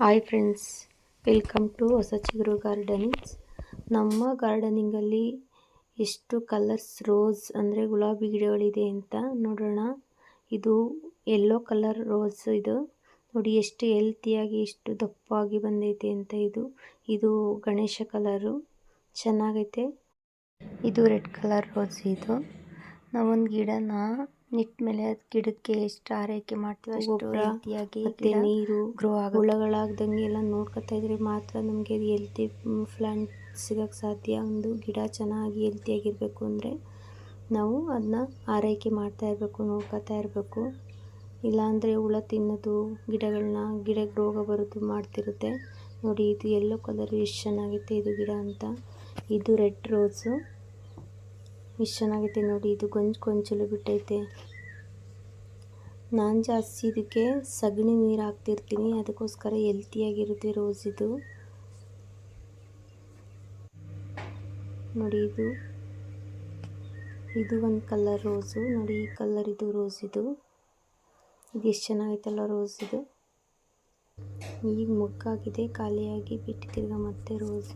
Hi friends, welcome to ಹೊಸ ಚಿಗುರು ಗಾರ್ಡನಿಂಗ್ಸ್. ನಮ್ಮ ಗಾರ್ಡನಿಂಗಲ್ಲಿ ಎಷ್ಟು ಕಲರ್ಸ್ ರೋಸ್ ಅಂದರೆ ಗುಲಾಬಿ ಗಿಡಗಳಿದೆ ಅಂತ ನೋಡೋಣ. ಇದು ಯೆಲ್ಲೋ ಕಲರ್ ರೋಸ್. ಇದು ನೋಡಿ ಎಷ್ಟು ಹೆಲ್ತಿಯಾಗಿ ಎಷ್ಟು ದಪ್ಪವಾಗಿ ಬಂದೈತೆ ಅಂತ. ಇದು ಗಣೇಶ ಕಲರು ಚೆನ್ನಾಗೈತೆ. ಇದು ರೆಡ್ ಕಲರ್ ರೋಸ್. ಇದು ನಾವೊಂದು ಗಿಡನ ನೆಟ್ ಮೇಲೆ ಅದು ಗಿಡಕ್ಕೆ ಎಷ್ಟು ಆರೈಕೆ ಮಾಡ್ತೀವಿ ಅಷ್ಟು ರೀತಿಯಾಗಿ ಮತ್ತೆ ನೀರು ಗ್ರೋ ಹುಳಗಳಾಗ್ದಂಗೆ ಎಲ್ಲ ನೋಡ್ಕೊತಾ ಇದ್ರೆ ಮಾತ್ರ ನಮಗೆ ಹೆಲ್ತಿ ಪ್ಲಾಂಟ್ ಸಿಗೋಕ್ಕೆ ಸಾಧ್ಯ. ಒಂದು ಗಿಡ ಚೆನ್ನಾಗಿ ಹೆಲ್ತಿಯಾಗಿರಬೇಕು ಅಂದರೆ ನಾವು ಅದನ್ನ ಆರೈಕೆ ಮಾಡ್ತಾ ಇರಬೇಕು, ನೋಡ್ಕೊತಾ ಇರಬೇಕು. ಇಲ್ಲಾಂದರೆ ಹುಳ ತಿನ್ನೋದು ಗಿಡಕ್ಕೆ ರೋಗ ಬರೋದು ಮಾಡ್ತಿರುತ್ತೆ. ನೋಡಿ ಇದು ಯೆಲ್ಲೋ ಕಲರ್ ಎಷ್ಟು ಚೆನ್ನಾಗೈತೆ ಇದು ಗಿಡ ಅಂತ. ಇದು ರೆಡ್ ರೋಸು ಎಷ್ಟು ಚೆನ್ನಾಗೈತೆ ನೋಡಿ. ಇದು ಗೊಂಚಲು ಬಿಟ್ಟೈತೆ. ನಾನು ಜಾಸ್ತಿ ಇದಕ್ಕೆ ಸಗಣಿ ನೀರು ಹಾಕ್ತಿರ್ತೀನಿ, ಅದಕ್ಕೋಸ್ಕರ ಹೆಲ್ತಿಯಾಗಿರುತ್ತೆ ರೋಸ್. ಇದು ನೋಡಿ, ಇದು ಒಂದು ಕಲರ್ ರೋಸು ನೋಡಿ. ಈ ಕಲರ್ ಇದು ರೋಸ್. ಇದು ಎಷ್ಟು ಚೆನ್ನಾಗೈತಲ್ಲ ರೋಸ್. ಇದು ಈಗ ಮೊಗ್ಗಾಗಿದೆ, ಖಾಲಿಯಾಗಿ ಬಿಟ್ಟು ತಿರ್ಗಾ ಮತ್ತೆ ರೋಸ್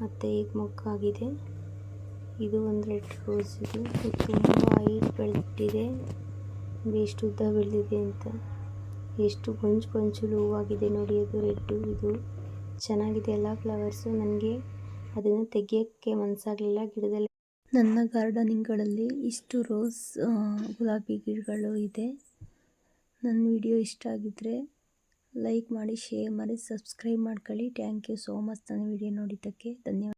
ಮತ್ತೆ ಈಗ ಮೊಗ್ಗಾಗಿದೆ. ಇದು ಒಂದು ರೆಡ್ ರೋಸ್. ಇದು ತುಂಬ ಹೈಟ್ ಬೆಳೆದಿದೆ. ಎಷ್ಟು ಉದ್ದ ಬೆಳೆದಿದೆ ಅಂತ. ಎಷ್ಟು ಗೊಂಚಲು ಹೂವಾಗಿದೆ ನೋಡಿ. ಅದು ರೆಡ್ಡು. ಇದು ಚೆನ್ನಾಗಿದೆ ಎಲ್ಲ ಫ್ಲವರ್ಸು. ನನಗೆ ಅದನ್ನು ತೆಗಿಯೋಕ್ಕೆ ಮನಸ್ಸಾಗಲಿಲ್ಲ ಗಿಡದಲ್ಲಿ. ನನ್ನ ಗಾರ್ಡನಿಂಗ್ಗಳಲ್ಲಿ ಇಷ್ಟು ರೋಸ್ ಗುಲಾಬಿ ಗಿಡಗಳು ಇದೆ. ನನ್ನ ವಿಡಿಯೋ ಇಷ್ಟ ಆಗಿದ್ದರೆ ಲೈಕ್ ಮಾಡಿ, ಶೇರ್ ಮಾಡಿ, ಸಬ್ಸ್ಕ್ರೈಬ್ ಮಾಡ್ಕೊಳ್ಳಿ. ಥ್ಯಾಂಕ್ ಯು ಸೋ ಮಚ್ ನನ್ನ ವಿಡಿಯೋ ನೋಡಿದ್ದಕ್ಕೆ. ಧನ್ಯವಾದ.